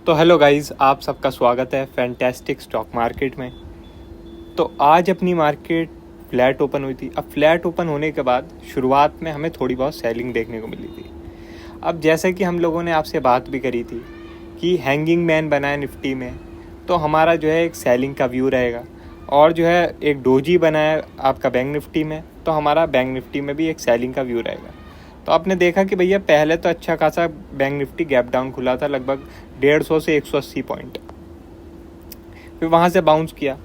तो hello guys, आप सबका स्वागत है फैंटास्टिक स्टॉक मार्केट में। तो आज अपनी मार्केट फ्लैट ओपन हुई थी। अब फ्लैट ओपन होने के बाद शुरुआत में हमें थोड़ी बहुत सेलिंग देखने को मिली थी। अब जैसे कि हम लोगों ने आपसे बात भी करी थी कि हैंगिंग मैन बना है निफ्टी में, तो हमारा जो है एक सेलिंग का व्यू रहेगा, और जो है एक डोजी बना है आपका बैंक निफ्टी में, तो हमारा बैंक निफ्टी में भी एक सेलिंग का व्यू रहेगा। तो आपने देखा कि भैया पहले तो अच्छा खासा बैंक निफ्टी गैप डाउन खुला था, लगभग 150 से 180 पॉइंट। फिर वहाँ से बाउंस किया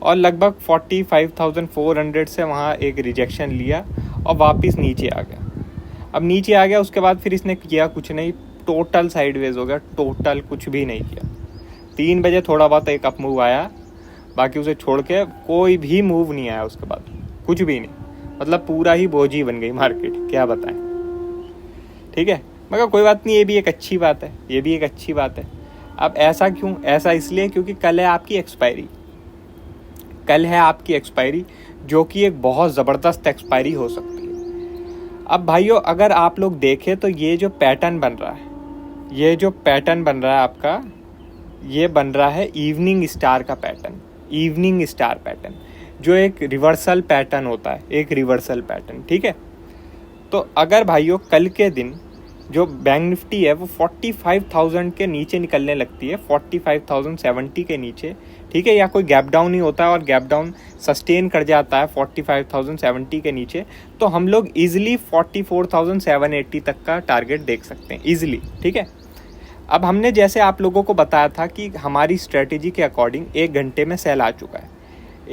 और लगभग 45,400 से वहाँ एक रिजेक्शन लिया और वापस नीचे आ गया। अब नीचे आ गया, उसके बाद फिर इसने किया कुछ नहीं, टोटल साइडवेज हो गया, टोटल कुछ भी नहीं किया। 3 बजे थोड़ा बहुत एक अप मूव आया, बाकी उसे छोड़ के कोई भी मूव नहीं आया उसके बाद, कुछ भी नहीं। मतलब पूरा ही बोझी बन गई मार्केट, क्या बताएं। ठीक है, मगर कोई बात नहीं, ये भी एक अच्छी बात है, ये भी एक अच्छी बात है। अब ऐसा क्यों? ऐसा इसलिए क्योंकि कल है आपकी एक्सपायरी, कल है आपकी एक्सपायरी, जो कि एक बहुत ज़बरदस्त एक्सपायरी हो सकती है। अब भाइयों, अगर आप लोग देखें तो ये जो पैटर्न बन रहा है, ये जो पैटर्न बन रहा है आपका, ये बन रहा है इवनिंग स्टार का पैटर्न। इवनिंग स्टार पैटर्न जो एक रिवर्सल पैटर्न होता है, एक रिवर्सल पैटर्न। ठीक है, तो अगर भाइयों कल के दिन जो बैंक निफ्टी है वो 45,000 के नीचे निकलने लगती है, 45,070 के नीचे, ठीक है, या कोई गैप डाउन ही होता है और गैप डाउन सस्टेन कर जाता है 45,070 के नीचे, तो हम लोग इजीली 44,780 तक का टारगेट देख सकते हैं इजीली। ठीक है, अब हमने जैसे आप लोगों को बताया था कि हमारी स्ट्रेटेजी के अकॉर्डिंग 1 घंटे में सेल आ चुका है,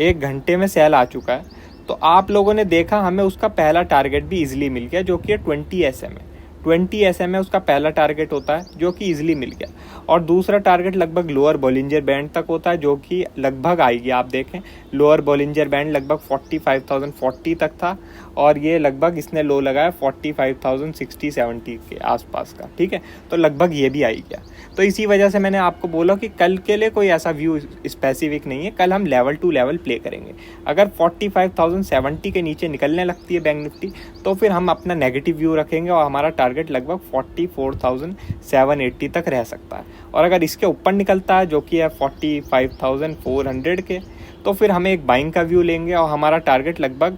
1 घंटे में सेल आ चुका है, तो आप लोगों ने देखा हमें उसका पहला टारगेट भी इजीली मिल गया, जो कि है 20 SMA। 20 SMA उसका पहला टारगेट होता है, जो कि इजीली मिल गया। और दूसरा टारगेट लगभग लोअर बॉलिंजर बैंड तक होता है, जो कि लगभग आएगी, आप देखें लोअर बॉलिंजर बैंड लगभग 45,040 तक था, और ये लगभग इसने लो लगाया 45,060-70 के आसपास का। ठीक है, तो लगभग ये भी आई गया। तो इसी वजह से मैंने आपको बोला कि कल के लिए कोई ऐसा व्यू स्पेसिफिक नहीं है, कल हम लेवल टू लेवल प्ले करेंगे। अगर 45,070 के नीचे निकलने लगती है बैंक निफ्टी, तो फिर हम अपना नेगेटिव व्यू रखेंगे और हमारा टारगेट लगभग 44,780 तक रह सकता है। और अगर इसके ऊपर निकलता है, जो कि है 45,400 के, तो फिर हमें एक बाइंग का व्यू लेंगे और हमारा टारगेट लगभग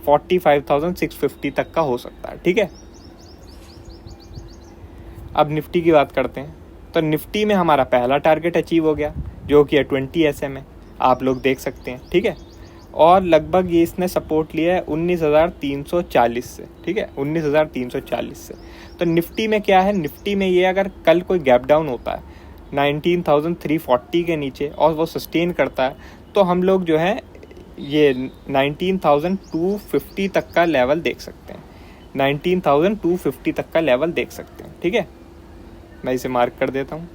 45,650 तक का हो सकता है। ठीक है, अब निफ्टी की बात करते हैं। तो निफ्टी में हमारा पहला टारगेट अचीव हो गया, जो कि है 20 SMA, आप लोग देख सकते हैं। ठीक है, और लगभग ये इसने सपोर्ट लिया है 19,340 से। ठीक है, 19,340 से। तो निफ्टी में क्या है, निफ्टी में ये अगर कल कोई गैप डाउन होता है 19,340 के नीचे और वो सस्टेन करता है, तो हम लोग जो है ये 19,250 तक का लेवल देख सकते हैं, 19,250 तक का लेवल देख सकते हैं। ठीक है, मैं इसे मार्क कर देता हूँ।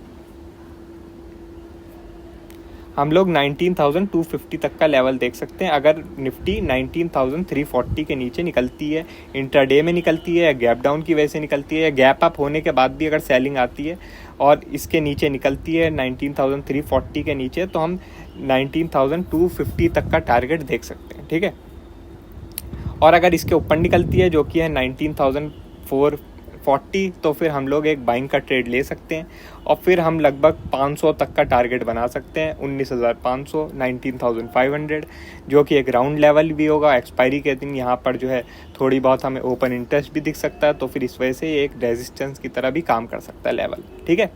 हम लोग 19,250 तक का लेवल देख सकते हैं अगर निफ्टी 19,340 के नीचे निकलती है, इंट्राडे में निकलती है, या गैप डाउन की वजह से निकलती है, या गैप अप होने के बाद भी अगर सेलिंग आती है और इसके नीचे निकलती है 19,340 के नीचे, तो हम 19,250 तक का टारगेट देख सकते हैं। ठीक है, और अगर इसके ऊपर निकलती है, जो कि है 19,440, तो फिर हम लोग एक बाइंग का ट्रेड ले सकते हैं और फिर हम लगभग 500 तक का टारगेट बना सकते हैं, 19,500, 19,500, जो कि एक राउंड लेवल भी होगा एक्सपायरी के दिन। यहाँ पर जो है थोड़ी बहुत हमें ओपन इंटरेस्ट भी दिख सकता है, तो फिर इस वजह से एक रेजिस्टेंस की तरह भी काम कर सकता है लेवल। ठीक है,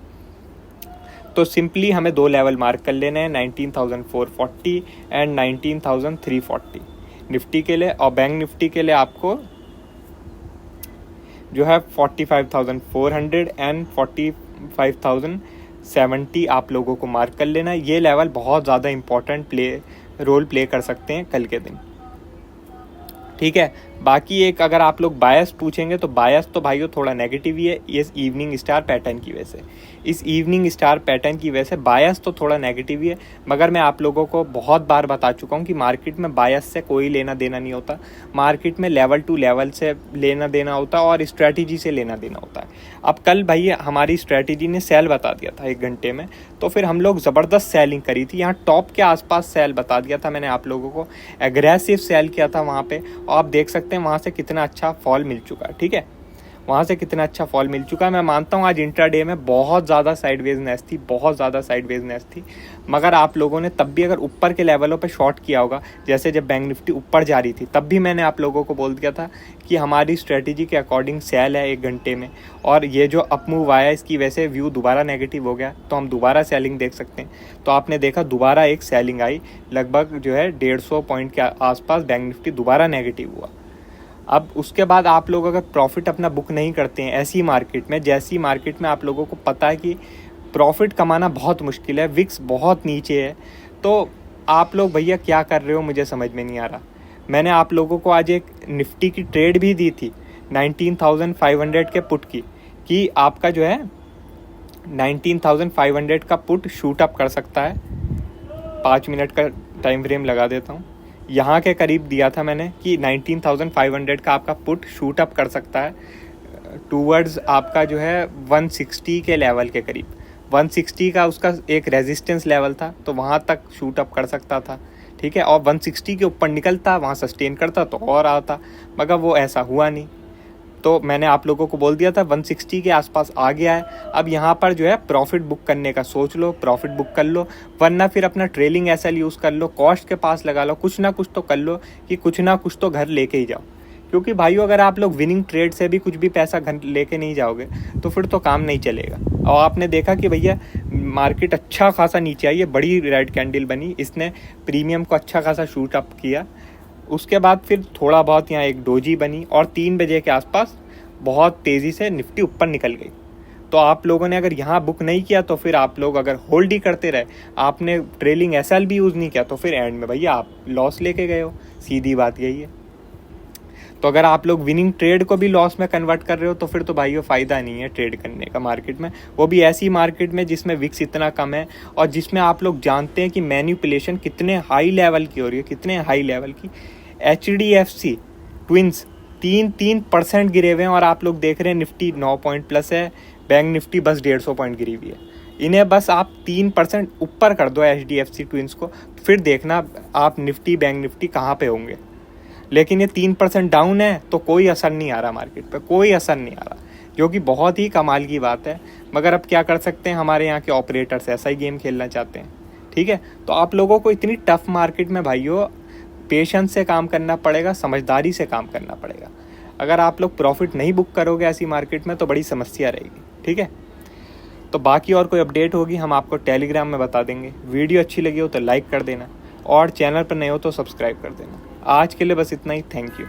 तो सिंपली हमें 2 लेवल मार्क कर लेने हैं, 19,440 एंड 19,340 निफ्टी के लिए, और बैंक निफ्टी के लिए आपको जो है 45,400 एंड 45,070 आप लोगों को मार्क कर लेना है। ये लेवल बहुत ज़्यादा इंपॉर्टेंट रोल प्ले कर सकते हैं कल के दिन। ठीक है, बाकी एक अगर आप लोग बायस पूछेंगे, तो बायस तो भाइयों थोड़ा नेगेटिव ही है इस इवनिंग स्टार पैटर्न की वजह से। इस इवनिंग स्टार पैटर्न की वजह से बायस तो थोड़ा नेगेटिव ही है, मगर मैं आप लोगों को बहुत बार बता चुका हूँ कि मार्केट में बायस से कोई लेना देना नहीं होता। मार्केट में लेवल टू लेवल से लेना देना होता है और स्ट्रैटेजी से लेना देना होता है। अब कल भाई हमारी स्ट्रैटेजी ने सेल बता दिया था 1 घंटे में, तो फिर हम लोग ज़बरदस्त सेलिंग करी थी। यहाँ टॉप के आसपास सेल बता दिया था मैंने आप लोगों को, एग्रेसिव सेल किया था वहाँ पे, और आप देख सकते हैं वहाँ से कितना अच्छा फॉल मिल चुका है। ठीक है, वहाँ से कितना अच्छा फॉल मिल चुका है। मैं मानता हूँ आज इंट्राडे में बहुत ज़्यादा साइडवेजनेस थी, बहुत ज़्यादा साइडवेजनेस थी, मगर आप लोगों ने तब भी अगर ऊपर के लेवलों पे शॉर्ट किया होगा, जैसे जब बैंक निफ्टी ऊपर जा रही थी तब भी मैंने आप लोगों को बोल दिया था कि हमारी स्ट्रेटेजी के अकॉर्डिंग सेल है 1 घंटे में, और ये जो अप मूव आया इसकी वजह से व्यू दोबारा नेगेटिव हो गया तो हम दोबारा सेलिंग देख सकते हैं। तो आपने देखा दोबारा एक सेलिंग आई, लगभग जो है 150 पॉइंट के आसपास बैंक निफ्टी दोबारा नेगेटिव हुआ। अब उसके बाद आप लोग अगर प्रॉफिट अपना बुक नहीं करते हैं ऐसी मार्केट में, जैसी मार्केट में आप लोगों को पता है कि प्रॉफिट कमाना बहुत मुश्किल है, विक्स बहुत नीचे है, तो आप लोग भैया क्या कर रहे हो मुझे समझ में नहीं आ रहा। मैंने आप लोगों को आज एक निफ्टी की ट्रेड भी दी थी 19,500 के पुट की, कि आपका जो है 19,500 का पुट शूट अप कर सकता है। 5 मिनट का टाइम फ्रेम लगा देता हूँ, यहाँ के करीब दिया था मैंने कि 19,500 का आपका पुट शूट अप कर सकता है टूवर्ड्स आपका जो है 160 के लेवल के करीब। 160 का उसका एक रेजिस्टेंस लेवल था, तो वहाँ तक शूट अप कर सकता था, ठीक है, और 160 के ऊपर निकलता, वहाँ सस्टेन करता तो और आता, मगर वो ऐसा हुआ नहीं। तो मैंने आप लोगों को बोल दिया था 160 के आसपास आ गया है, अब यहाँ पर जो है प्रॉफिट बुक करने का सोच लो, प्रॉफिट बुक कर लो, वरना फिर अपना ट्रेलिंग एसएल यूज़ कर लो, कॉस्ट के पास लगा लो, कुछ ना कुछ तो कर लो कि कुछ ना कुछ तो घर लेके ही जाओ। क्योंकि भाइयों अगर आप लोग विनिंग ट्रेड से भी कुछ भी पैसा घर लेके नहीं जाओगे तो फिर तो काम नहीं चलेगा। और आपने देखा कि भैया मार्केट अच्छा खासा नीचे आई है, बड़ी रेड कैंडल बनी, इसने प्रीमियम को अच्छा खासा शूट अप किया, उसके बाद फिर थोड़ा बहुत यहाँ एक डोजी बनी और 3 बजे के आसपास बहुत तेज़ी से निफ्टी ऊपर निकल गई। तो आप लोगों ने अगर यहाँ बुक नहीं किया तो फिर आप लोग अगर होल्ड ही करते रहे, आपने ट्रेलिंग एसएल भी यूज़ नहीं किया, तो फिर एंड में भैया आप लॉस लेके गए हो, सीधी बात यही है। तो अगर आप लोग विनिंग ट्रेड को भी लॉस में कन्वर्ट कर रहे हो तो फिर तो भाइयों फ़ायदा नहीं है ट्रेड करने का मार्केट में, वो भी ऐसी मार्केट में जिसमें विक्स इतना कम है और जिसमें आप लोग जानते हैं कि मैनिपुलेशन कितने हाई लेवल की हो रही है, कितने हाई लेवल की। HDFC ट्विंस 3% गिरे हुए हैं और आप लोग देख रहे हैं निफ्टी 9 पॉइंट प्लस है, बैंक निफ्टी बस 150 पॉइंट गिरी हुई है। इन्हें बस आप 3% ऊपर कर दो HDFC ट्विंस को, फिर देखना आप निफ्टी बैंक निफ्टी कहाँ पे होंगे। लेकिन ये 3% डाउन है तो कोई असर नहीं आ रहा मार्केट पे, कोई असर नहीं आ रहा, जो कि बहुत ही कमाल की बात है। मगर अब क्या कर सकते हैं, हमारे यहाँ के ऑपरेटर्स ऐसा ही गेम खेलना चाहते हैं, ठीक है। तो आप लोगों को इतनी टफ मार्केट में भाइयों पेशेंस से काम करना पड़ेगा, समझदारी से काम करना पड़ेगा। अगर आप लोग प्रॉफिट नहीं बुक करोगे ऐसी मार्केट में तो बड़ी समस्या रहेगी, ठीक है। तो बाकी और कोई अपडेट होगी हम आपको टेलीग्राम में बता देंगे। वीडियो अच्छी लगी हो तो लाइक कर देना और चैनल पर नए हो तो सब्सक्राइब कर देना। आज के लिए बस इतना ही, थैंक यू।